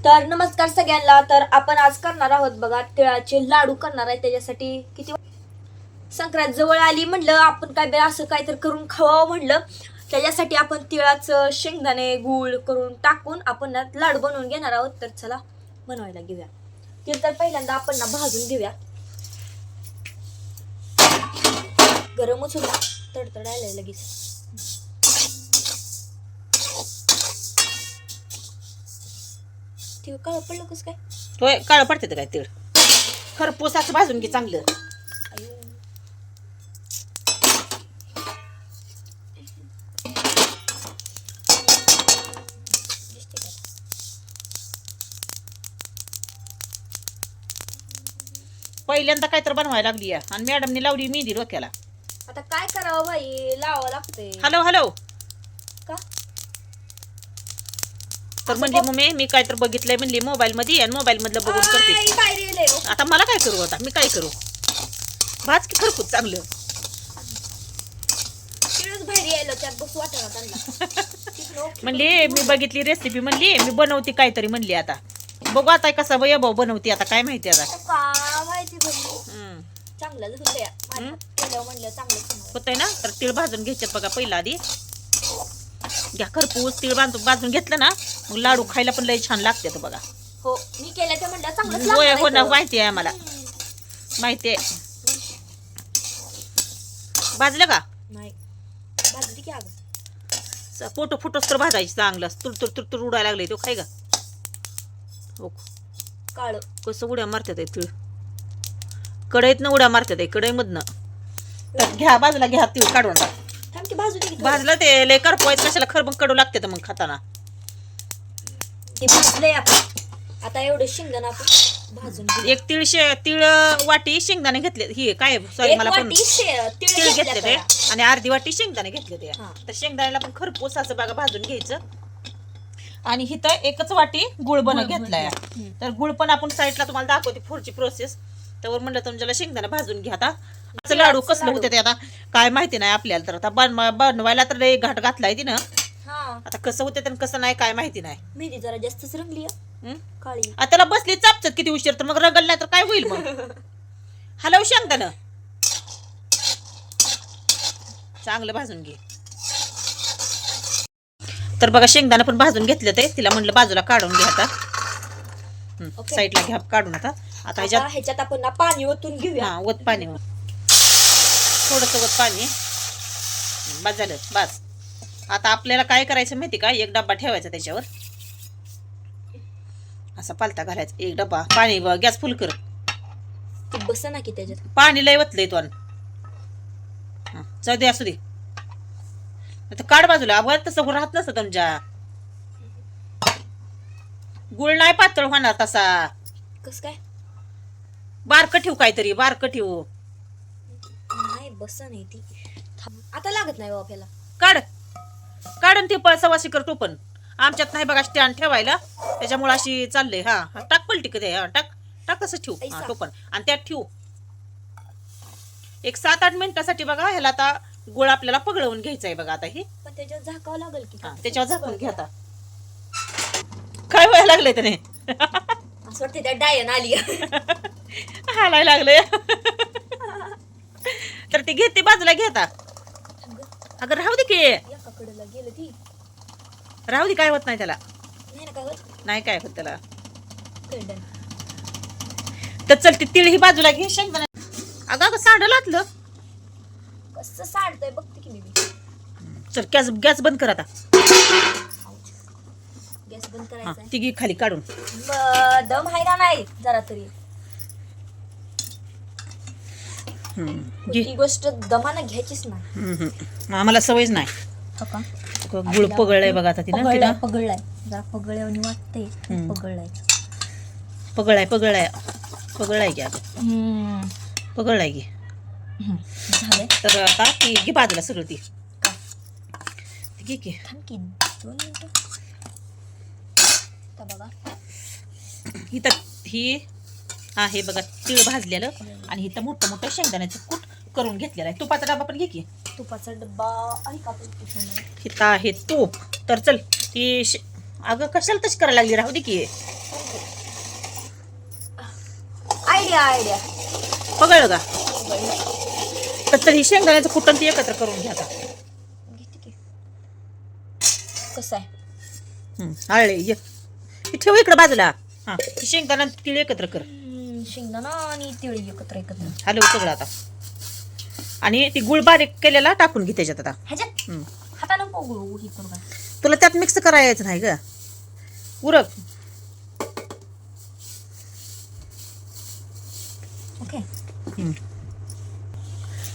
तर नमस्कार सगळ्यांना. तर आपण आज करणार आहोत बघा तिळाचे लाडू करणार आहे. त्याच्यासाठी किती संक्रांत जवळ आली म्हणलं आपण काय बे असं काहीतरी करून खावावं म्हणलं. त्याच्यासाठी आपण तिळाचं शेंगदाणे गूळ करून टाकून आपण ना लाडू बनवून घेणार आहोत. तर चला बनवायला घेऊया. तीळ तर पहिल्यांदा आपण ना भाजून घेऊया. गरमच होता, तडतड आलाय लगेच. तीळ काळं पडलं कसं काय? होय, काळं पडते काय तीळ. खरपूस असं भाजून घे चांगलं. पहिल्यांदा काय तर बनवायला लागली आहे आणि मॅडमने लावली मेहंदी डोक्याला. आता काय करावं बाई, लावावं लागतंय. हॅलो हॅलो का तर म्हणली मम्मी मी काय तर बघितलंय म्हणली मोबाईल मध्ये आणि मोबाईल मधलं बघून करते. आई, बाहेर येलंय हो. आता मला काय करू, आता मी काय करू? भाज की खरपूस चांगलं. तिळच बाहेर यायला त्यात बसू वाटणार त्यांना. म्हणली मी बघितली रेसिपी, म्हणली मी बनवते काहीतरी म्हणली. आता बघू आता कसा वैभव बनवते, आता काय माहिती आता. का माहिती बघू. चांगलंच होतंय. म्हणलं चांगलंच होतंय ना. तर तीळ भाजून घ्यायच्यात बघा पहिला आधी. घ्या खरपूस तीळ भाजून घेतलं ना मग लाडू खायला पण लय छान लागते तर बघा. हो, मी केलं ते म्हणलं चांगलंच होय लागणार हो ना, आहे. माहिती आहे आम्हाला, माहिती आहे. भाजलं का? नाही भाजली की अगं. फोटो फुटोस तर भाजायची चांगलं. तुरतुर तुरतुर उडायला लागले तो खाय का. हो, काळ कसं उड्या मारतात तीळ. कढईतनं उड्या मारतात कढईमधनं. तर घ्या बाजूला, घ्या तीळ काढून टाक. थांब की भाजू दे की. भाजलं ते लय करपवायचं कशाला, खरबून कडू लागते तर मग खाताना. ते भाजलंय आपण. आता एवढे शेंगदाण आपण भाजून घेऊ. एक तीळ वाटी शेंगदाणे घेतले. ही काय सॉरी, एक मला पण वाटी तीळ तीळ घेतले ते आणि अर्धी वाटी शेंगदाणे घेतले ते. हा. तर शेंगदाण्याला पण खरपूस असं बघा भाजून घ्यायचं. आणि हिथं एकच वाटी गुळ घेतलाय. तर गुळ पण आपण साईडला तुम्हाला दाखवते पुढची प्रोसेस. त्यावर म्हणलं तुमच्याला शेंगदाणे भाजून घ्या. आता असं लाडू कसलं होते ते आता काय माहिती नाही आपल्याला. तर आता बनवायला तर लय घाट घातलाय तिनं. आता कसं होते तर कसं नाही काय माहिती नाही. मेहंदी जरा जास्तच रंगली काळी. आता त्याला बसली चापचत किती उशीर, तर मग रगल नाही तर काय होईल मग. हलव शेंगदाणं चांगलं भाजून घे. तर बघा शेंगदाणं पण भाजून घेतलं ते. तिला म्हणलं बाजूला काढून घ्या आता. साईडला घ्या काढून. आता ह्याच्यात आपण ना पाणी ओतून घेऊया. हा, वत पाणी, थोडस वत पाणी. बस झालं, बस. आता आपल्याला काय करायचं माहिती का, एक डब्बा ठेवायचा त्याच्यावर असा पालता घालायचा. एक डब्बा पाणी, गॅस फुल कर. ते बस ना की त्याच्यात पाणी लय वतलंय तो. जाऊ दे, असू दे. आता काढ बाजूला. वर तसं राहत नसतं तुमच्या. गुळ नाही पातळ होणार तसा. कस काय? बारकं ठेवू, काहीतरी बारकं ठेवू. नाही बस नाही ती. आता लागत नाही आपल्याला. काढून ते सवाशी कर टोपण. आमच्यात नाही बघा स्टँड ठेवायला, त्याच्यामुळे अशी चाललंय. हा, टाक पलटी कधी. हा, टाक तसं ठेवू. हा, टोपण आणि त्यात ठेवू. एक 7-8 मिनिटासाठी बघा. ह्याला आता गुळ आपल्याला पगळवून घ्यायचा आहे बघा. आता हे पण त्याच्यावर झाकावं लागेल की. त्याच्यावर झाकून घ्या. आता काय व्हायला लागलंय त्याने. असं वाटतं त्या डायन आली. हालायला लागलंय. तर ती घेते बाजूला घेता. अगं राहू दे की, एका कडेला गेलं ती. राहू दे, काय होत नाही त्याला. नाही ना काय होत. नाही काय होत त्याला. कडन. तर चल ती तिळ ही बाजूला घे. शेंगदाणा अगं सांडलं आतलं. कसं साडतंय बघते की मी. चल गॅस बंद कर आता. गॅस बंद करायचा. ती घे खाली काढून. दम आहे का नाही जरा तरी. ही गोष्ट दमानं घ्यायचीच नाही. आम्हाला सवयच नाही. गुळ पगळलाय बघा आता तिनं. पगळलाय जरा पगळ्यावानी वाटते. पगळलाय की आता. पगळलाय की. झालंय. तर आता ती घे बाजूला सगळं. ती घे की. थांब की 2 मिनिटं. बघा ही हे बघा तीळ भाजलेलं आणि इथं मोठं मोठं शेंगदाण्याचं कूट करून घेतलेलं आहे. तुपाचा डबा पण घे की. तुपाचा डब्बा आहे का? इथं आहे तूप. तर चल ती अगं कशाला तशी करायला लागली, राहू दे की. चांगली आयडिया. बघायला का तर ही शेंगदाण्याचं कुटण ती एकत्र करून घ्या आता. कसं आहे हळले ये ठेव इकडे बाजूला. हा शेंगदाणा तिळ एकत्र कर. शेंगदाणा आणि तिळी एकत्र हॅलो सगळं आता. आणि ती गुळ बारीक केलेला टाकून घे त्याच्यात आता. ह्याच्यात हातानं पोगळू हे करू का? तुला त्यात मिक्स करायचं नाही ग. उरक. ओके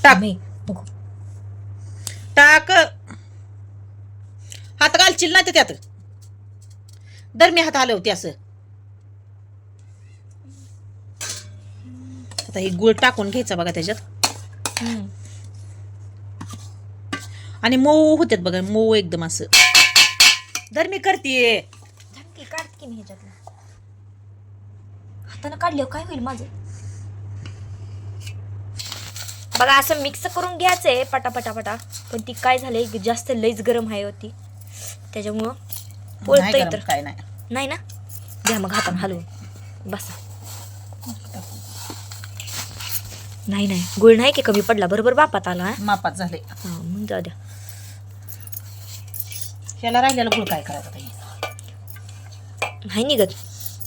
टाक बघू. टाक. हात घालशील नाही तर त्यात. दर मी हात हलवते असं. आता हे गुळ टाकून घ्यायचा बघा त्याच्यात. आणि मऊ होत्यात बघा मऊ एकदम असं. दर मी करते. धमकी काढ की मी ह्याच्यातलं. हातानं काढल्यावर काय होईल माझं? बघा असं मिक्स करून घ्यायचंय पटापटापटा. पण ती काय झालंय जास्त लईच गरम आहे होती त्याच्यामुळं पोळतंय तर काय नाही ना. घ्या मग हातानं हलवून बसा. नाही नाही गुळ नाही की कमी पडला बरोबर बापात आला. मापात झाले. हा मग जाऊ द्या. ह्याला राहिलेला गुळ काय करायचं ताई? नाही निघत.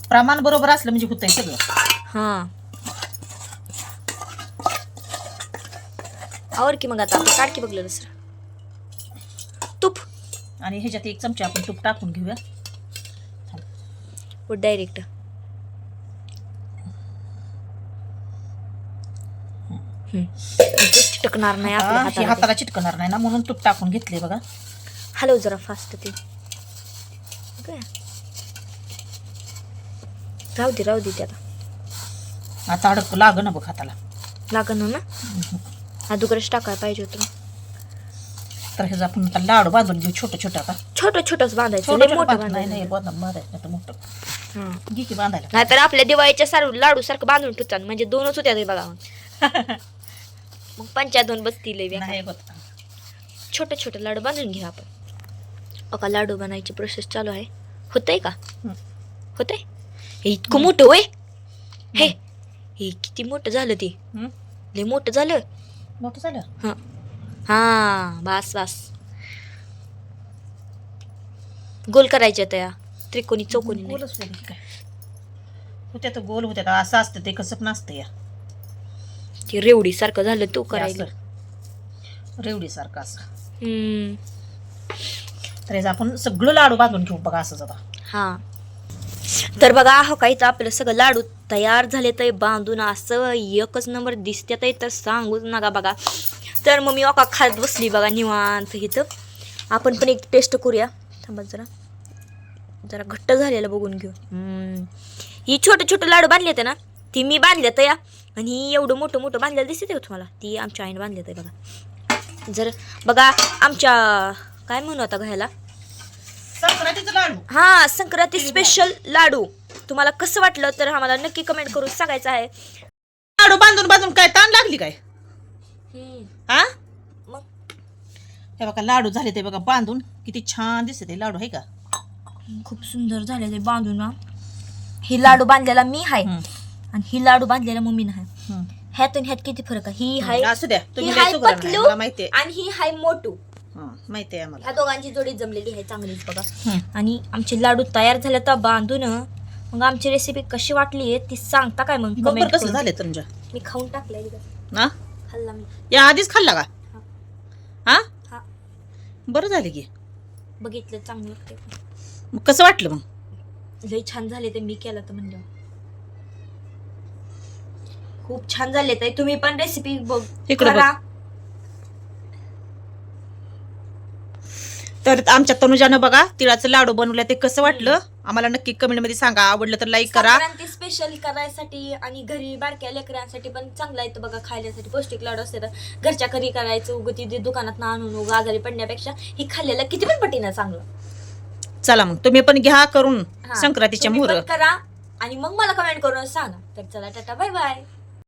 प्रमाण बरोबर असलं म्हणजे होतंय सगळं. हा आवर की मग आता आपण काढ की बघलं दुसरं तूप. आणि ह्याच्यात एक चमचा आपण तूप टाकून घेऊया. डायरेक्ट चिटकणार नाही आपल्या हे हाताला. हाताला चिटकणार नाही ना म्हणून तूप टाकून घेतले बघा. हलव जरा फास्ट ते. राहू दे ते आता. आता अडक लाग ना बघ हाताला. लागण ना अगोदरच टाकायला पाहिजे होतं. तर ह्याचा आपण आता लाडू बांधून घेऊ छोटं छोटं. आता छोटंच बांधायचं छोटं लय मोठं नाही बांधायचं. नाही बांधायचं नाही तर मोठं हा. घे की बांधायला. नाहीतर आपल्या दिवाळीच्या लाडू सारखं बांधून ठेवतात म्हणजे दोनच होत्या ते बघा. मग 5 बसतील. नाही होत. छोटे लाडू बांधून घ्या आपण. अका लाडू बनायची प्रोसेस चालू आहे. होतंय का? होतंय. हे इतकं मोठं होय. हे किती मोठं झालं ते. लय मोठं झालं. मोठं झालं. हा हा बस गोल करायचे त्या त्रिकोणी चौकोनी नाही. गोलच होते काय होत्या तर गोल होत्या. असं असतं ते कसं नसतं या. ते रेवडी सारखं झालं तू करायला. रेवडी सारखं असं. तर आपण सगळं लाडू बांधून घेऊ बघा असंच आता. हा तर बघा हो काही तर आपलं सगळं लाडू तयार झाले तर बांधून असं एकच नंबर दिसते तर सांगूच नका बघा. तर मग मी ओका खात बसली बघा निवांत इथं. आपण पण एक टेस्ट करूया. थांबा जरा घट्ट झालेलं बघून घेऊ. ही छोटे लाडू बांधले होते ना ती मी बांधले तर या. आणि ही एवढं मोठं बांधलेलं दिसते का तुम्हाला? ती आमच्या आईने बांधले तर बघा. जर बघा आमच्या काय म्हणू आता घ्यायला संक्रांतीचं लाडू. हा संक्रांती स्पेशल लाडू तुम्हाला कसं वाटलं तर आम्हाला नक्की कमेंट करून सांगायचं आहे. लाडू बांधून काय ताण लागली काय? हा मग हे बघा लाडू झाले ते बघा बांधून. किती छान दिसते ते लाडू आहे का? खूप सुंदर झाले ते बांधून. ही लाडू बांधलेला मी आहे आणि ही लाडू बांधलेला मम्मीनं आहे. ह्यातून ह्यात किती फरक आहे. ही हाय असू द्या तुम्ही ही हाय लय सुगरण आहे, पतलू मला माहितीये. आणि ही हाय मोटू. माहितीये आम्हाला. ह्या दोघांची जोडी जमलेली आहे चांगलीच बघा. आणि आमचे लाडू तयार झाले तर बांधून. मग आमची रेसिपी कशी वाटली आहे ती सांगता काय मग कमेंट कसं झाले तुमच्या? मी खाऊन टाकलंय ना खाल्ला मी. या आधीच खाल्ला का? हा हा बरं झाले की. बघितलं चांगलं लागते. मग कसं वाटलं मग? लय छान झाले ते मी केलं तर म्हणलं. खूप छान झाले तर तुम्ही पण रेसिपी इकडे करा. तर आमच्या तनुजानं बघा तिळाचं लाडू बनवलं ते कसं वाटलं आम्हाला नक्की कमेंट मध्ये सांगा. आवडलं तर लाईक करा. संक्रांती स्पेशल करायसाठी आणि घरी बारक्या लेकरांसाठी पण चांगला येतं बघा. खायल्यासाठी पौष्टिक लाडू असते तर घरच्या घरी करायचं. उगं ती दुकानात आणून उगा आजारी पडण्यापेक्षा ही खाल्लेलं किती पण पटीनं चांगलं. चला मग तुम्ही पण घ्या करून हा, संक्रांतीच्या तुम्ही मुहूर्त पण करा आणि मग मला कमेंट करून सांगा. तर चला टाटा बाय बाय.